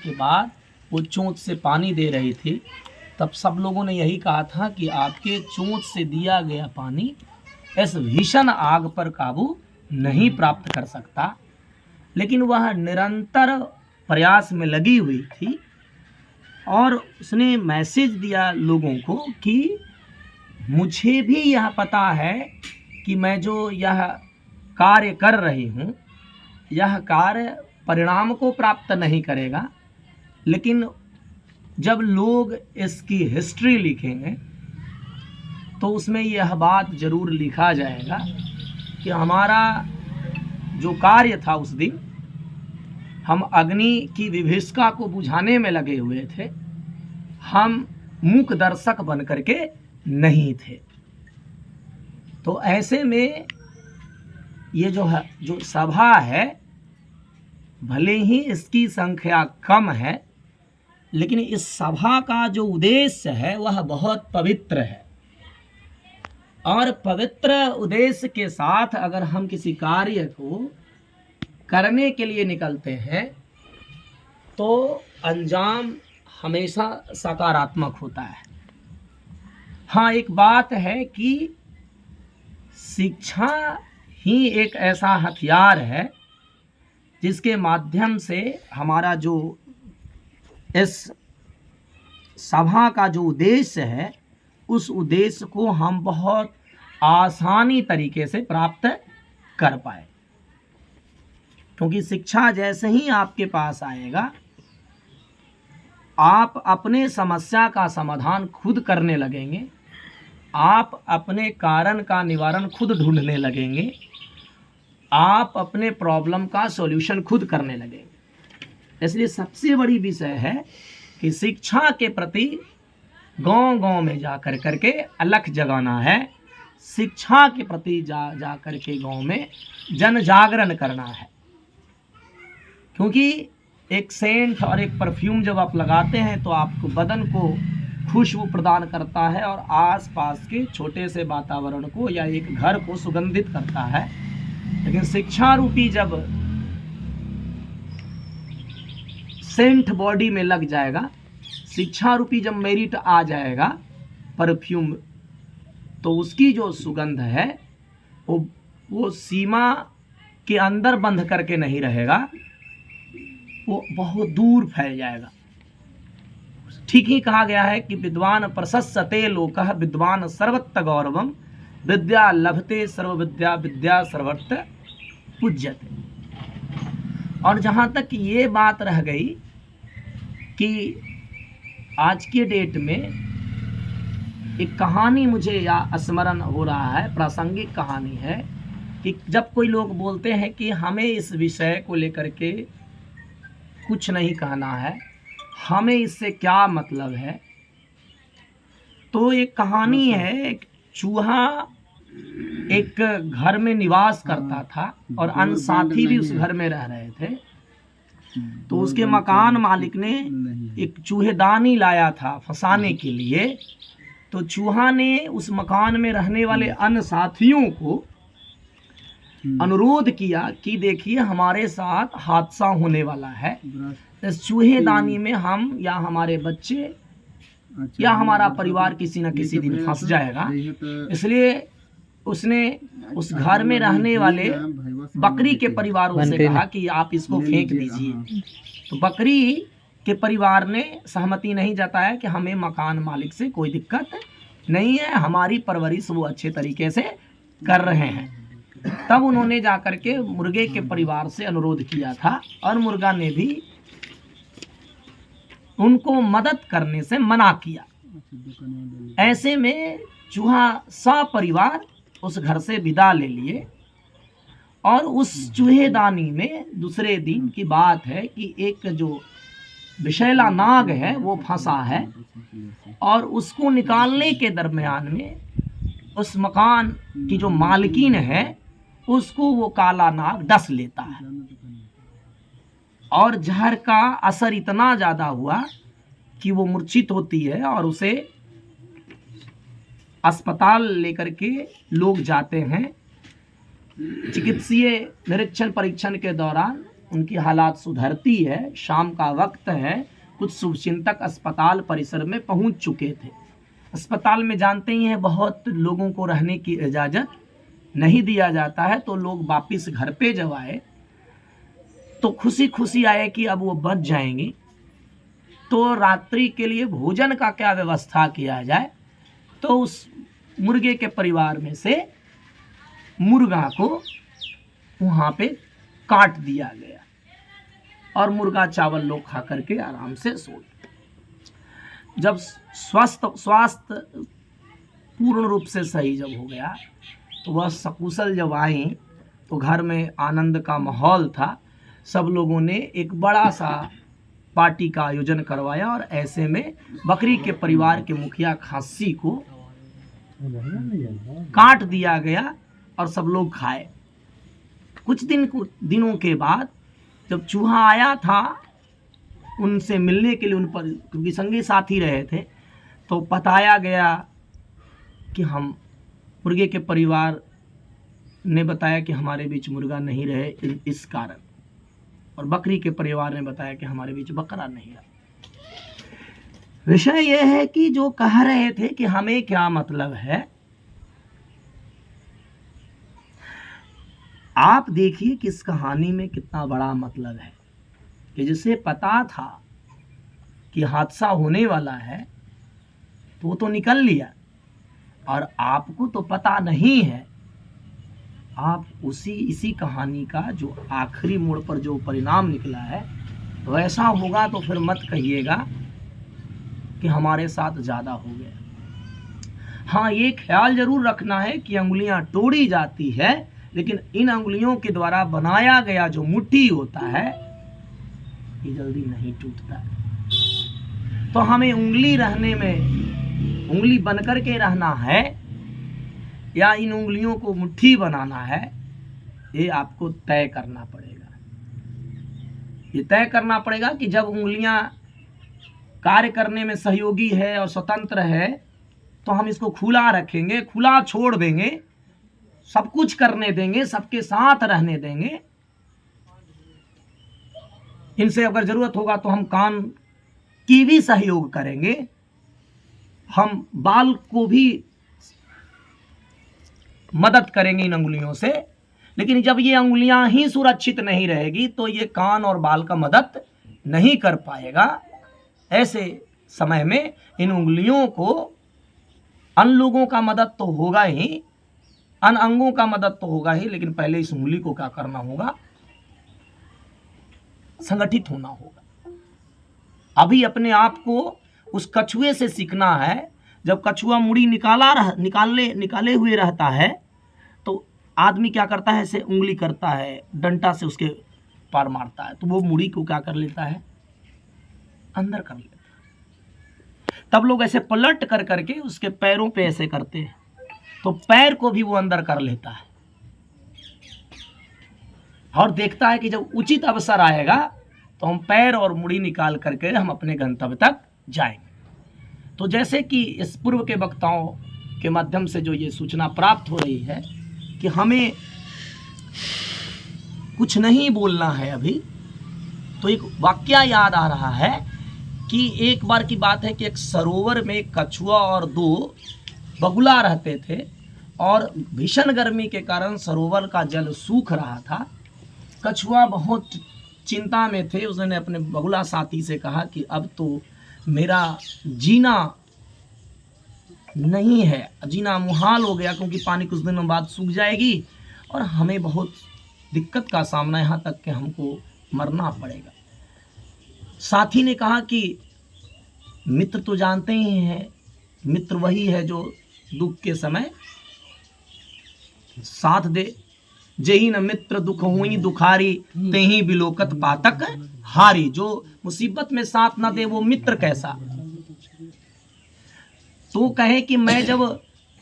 के बाद वो चोंच से पानी दे रही थी, तब सब लोगों ने यही कहा था कि आपके चोंच से दिया गया पानी इस भीषण आग पर काबू नहीं प्राप्त कर सकता। लेकिन वह निरंतर प्रयास में लगी हुई थी और उसने मैसेज दिया लोगों को कि मुझे भी यह पता है कि मैं जो यह कार्य कर रही हूँ, यह कार्य परिणाम को प्राप्त नहीं करेगा, लेकिन जब लोग इसकी हिस्ट्री लिखेंगे तो उसमें यह बात ज़रूर लिखा जाएगा कि हमारा जो कार्य था उस दिन, हम अग्नि की विभीषिका को बुझाने में लगे हुए थे, हम मूक दर्शक बन करके नहीं थे। तो ऐसे में ये जो सभा है, भले ही इसकी संख्या कम है, लेकिन इस सभा का जो उद्देश्य है वह बहुत पवित्र है। और पवित्र उद्देश्य के साथ अगर हम किसी कार्य को करने के लिए निकलते हैं तो अंजाम हमेशा सकारात्मक होता है। हाँ, एक बात है कि शिक्षा ही एक ऐसा हथियार है जिसके माध्यम से हमारा जो इस सभा का जो उद्देश्य है, उस उद्देश्य को हम बहुत आसानी तरीके से प्राप्त कर पाए। क्योंकि शिक्षा जैसे ही आपके पास आएगा, आप अपने समस्या का समाधान खुद करने लगेंगे, आप अपने कारण का निवारण खुद ढूंढने लगेंगे, आप अपने प्रॉब्लम का सॉल्यूशन खुद करने लगेंगे। इसलिए सबसे बड़ी विषय है कि शिक्षा के प्रति गांव-गांव में जा करके अलख जगाना है। शिक्षा के प्रति जा करके गांव में जन जागरण करना है। क्योंकि एक सेंट और एक परफ्यूम जब आप लगाते हैं तो आपको बदन को खुशबू प्रदान करता है और आसपास के छोटे से वातावरण को या एक घर को सुगंधित करता है। लेकिन शिक्षा रूपी जब सेंट बॉडी में लग जाएगा, शिक्षा रूपी जब मेरिट आ जाएगा परफ्यूम, तो उसकी जो सुगंध है वो सीमा के अंदर बंद करके नहीं रहेगा, वो बहुत दूर फैल जाएगा। ठीक ही कहा गया है कि विद्वान प्रशस्यते लोकः विद्वान सर्वत्र गौरवम विद्या लभते सर्वविद्या विद्या सर्वत्र पूज्यते। और जहाँ तक ये बात रह गई कि आज के डेट में एक कहानी मुझे स्मरण हो रहा है, प्रासंगिक कहानी है, कि जब कोई लोग बोलते हैं कि हमें इस विषय को लेकर के कुछ नहीं कहना है, हमें इससे क्या मतलब है, तो एक कहानी है। एक चूहा एक घर में निवास करता था और अन्य साथी भी उस घर में रह रहे थे। तो उसके मकान मालिक ने एक चूहेदानी लाया था फंसाने के लिए। तो चूहा ने उस मकान में रहने वाले अन्य साथियों को अनुरोध किया कि देखिए हमारे साथ हादसा होने वाला है, इस चूहेदानी में हम या हमारे बच्चे या हमारा परिवार किसी न किसी दिन फंस जाएगा। इसलिए उसने उस घर में रहने वाले बकरी के परिवारों से कहा कि आप इसको फेंक दीजिए। तो बकरी के परिवार ने सहमति नहीं जताया कि हमें मकान मालिक से कोई दिक्कत नहीं है, हमारी परवरिश वो अच्छे तरीके से कर रहे हैं। तब उन्होंने जाकर के मुर्गे के परिवार से अनुरोध किया था और मुर्गा ने भी उनको मदद करने से मना किया। ऐसे में चूहा सपरिवार उस घर से विदा ले लिए और उस चूहेदानी में दूसरे दिन की बात है कि एक जो विषैला नाग है वो फंसा है और उसको निकालने के दरमियान में उस मकान की जो मालकिन है उसको वो काला नाग डस लेता है और जहर का असर इतना ज़्यादा हुआ कि वो मूर्छित होती है और उसे अस्पताल लेकर के लोग जाते हैं। चिकित्सीय निरीक्षण परीक्षण के दौरान उनकी हालात सुधरती है, शाम का वक्त है, कुछ शुभचिंतक अस्पताल परिसर में पहुंच चुके थे। अस्पताल में जानते ही हैं बहुत लोगों को रहने की इजाज़त नहीं दिया जाता है, तो लोग वापिस घर पे जब आए तो खुशी खुशी आए कि अब वो बच जाएंगी। तो रात्रि के लिए भोजन का क्या व्यवस्था किया जाए, तो उस मुर्गे के परिवार में से मुर्गा को वहाँ पे काट दिया गया और मुर्गा चावल लोग खा करके आराम से सो गए। जब स्वास्थ्य पूर्ण रूप से सही जब हो गया तो वह सकुशल जब आई तो घर में आनंद का माहौल था। सब लोगों ने एक बड़ा सा पार्टी का आयोजन करवाया और ऐसे में बकरी के परिवार के मुखिया खस्सी को काट दिया गया और सब लोग खाए। कुछ दिनों के बाद जब चूहा आया था उनसे मिलने के लिए, उन पर क्योंकि संगी साथी रहे थे, तो बताया गया कि हम मुर्गे के परिवार ने बताया कि हमारे बीच मुर्गा नहीं रहे इस कारण, और बकरी के परिवार ने बताया कि हमारे बीच बकरा नहीं रहा। विषय यह है कि जो कह रहे थे कि हमें क्या मतलब है, आप देखिए कि इस कहानी में कितना बड़ा मतलब है कि जिसे पता था कि हादसा होने वाला है तो वो तो निकल लिया, और आपको तो पता नहीं है। आप इसी कहानी का जो आखिरी मोड़ पर जो परिणाम निकला है वैसा होगा तो फिर मत कहिएगा कि हमारे साथ ज़्यादा हो गया। हाँ, ये ख्याल जरूर रखना है कि अंगुलियां तोड़ी जाती है, लेकिन इन अंगुलियों के द्वारा बनाया गया जो मुट्ठी होता है ये जल्दी नहीं टूटता है। तो हमें उंगली रहने में उंगली बनकर के रहना है या इन उंगलियों को मुट्ठी बनाना है, ये आपको तय करना पड़ेगा। ये तय करना पड़ेगा कि जब उंगलियां कार्य करने में सहयोगी है और स्वतंत्र है तो हम इसको खुला रखेंगे, खुला छोड़ देंगे, सब कुछ करने देंगे, सबके साथ रहने देंगे। इनसे अगर जरूरत होगा तो हम कान की भी सहयोग करेंगे, हम बाल को भी मदद करेंगे इन अंगुलियों से। लेकिन जब ये अंगुलियां ही सुरक्षित नहीं रहेगी तो ये कान और बाल का मदद नहीं कर पाएगा। ऐसे समय में इन उंगलियों को अन लोगों का मदद तो होगा ही, अन अंगों का मदद तो होगा ही, लेकिन पहले इस उंगली को क्या करना होगा, संगठित होना होगा। अभी अपने आप को उस कछुए से सीखना है। जब कछुआ मुड़ी निकाले हुए रहता है तो आदमी क्या करता है, ऐसे उंगली करता है, डंटा से उसके पार मारता है, तो वो मुड़ी को क्या कर लेता है, अंदर कर लेता है। तब लोग ऐसे पलट कर करके उसके पैरों पे ऐसे करते हैं तो पैर को भी वो अंदर कर लेता है और देखता है कि जब उचित अवसर आएगा तो हम पैर और मुड़ी निकाल करके हम अपने गंतव्य तक जाएंगे। तो जैसे कि इस पूर्व के वक्ताओं के माध्यम से जो ये सूचना प्राप्त हो रही है कि हमें कुछ नहीं बोलना है अभी, तो एक वाक्य याद आ रहा है कि एक बार की बात है कि एक सरोवर में एक कछुआ और दो बगुला रहते थे और भीषण गर्मी के कारण सरोवर का जल सूख रहा था। कछुआ बहुत चिंता में थे। उसने अपने बगुला साथी से कहा कि अब तो मेरा जीना नहीं है, जीना मुहाल हो गया, क्योंकि पानी कुछ दिनों बाद सूख जाएगी और हमें बहुत दिक्कत का सामना, यहाँ तक कि हमको मरना पड़ेगा। साथी ने कहा कि मित्र तो जानते ही हैं, मित्र वही है जो दुख के समय साथ दे। जेही न मित्र दुख हुई दुखारी, तेही बिलोकत पातक हारी। जो मुसीबत में साथ न दे वो मित्र कैसा। तो कहे कि मैं जब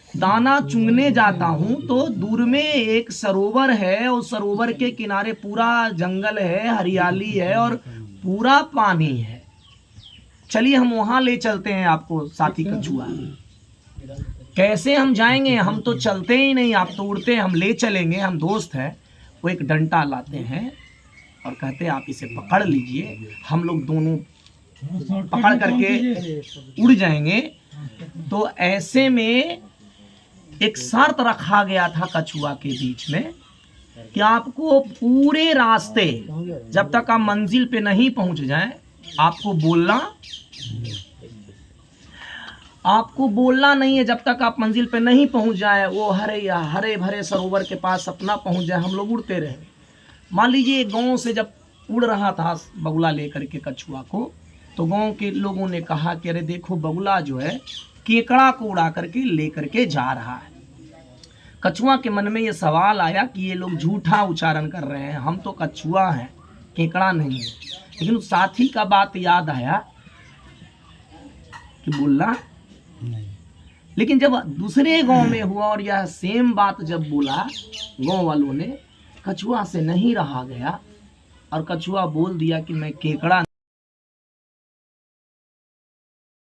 दाना चुंगने जाता हूं तो दूर में एक सरोवर है, उस सरोवर के किनारे पूरा जंगल है, हरियाली है और पूरा पानी है, चलिए हम वहां ले चलते हैं आपको। साथी कछुआ, कैसे हम जाएंगे, हम तो चलते ही नहीं, आप तो उड़ते हैं, हम ले चलेंगे, हम दोस्त हैं। वो एक डंडा लाते हैं और कहते आप इसे पकड़ लीजिए, हम लोग दोनों पकड़ करके उड़ जाएंगे। तो ऐसे में एक शर्त रखा गया था कछुआ के बीच में कि आपको पूरे रास्ते जब तक आप मंजिल पे नहीं पहुंच जाएं, आपको बोलना नहीं है। जब तक आप मंजिल पे नहीं पहुंच जाए, वो हरे भरे सरोवर के पास अपना पहुंच जाए, हम लोग उड़ते रहे। मान लीजिए गांव से जब उड़ रहा था बगुला लेकर के कछुआ को, तो गांव के लोगों ने कहा कि अरे देखो बगुला जो है केकड़ा को उड़ा करके लेकर के जा रहा है। कछुआ के मन में ये सवाल आया कि ये लोग झूठा उच्चारण कर रहे हैं, हम तो कछुआ हैं, केकड़ा नहीं है। लेकिन उस साथी का बात याद आया कि बोलना नहीं। लेकिन जब दूसरे गांव में हुआ और यह सेम बात जब बोला गांव वालों ने, कछुआ से नहीं रहा गया और कछुआ बोल दिया कि मैं केकड़ा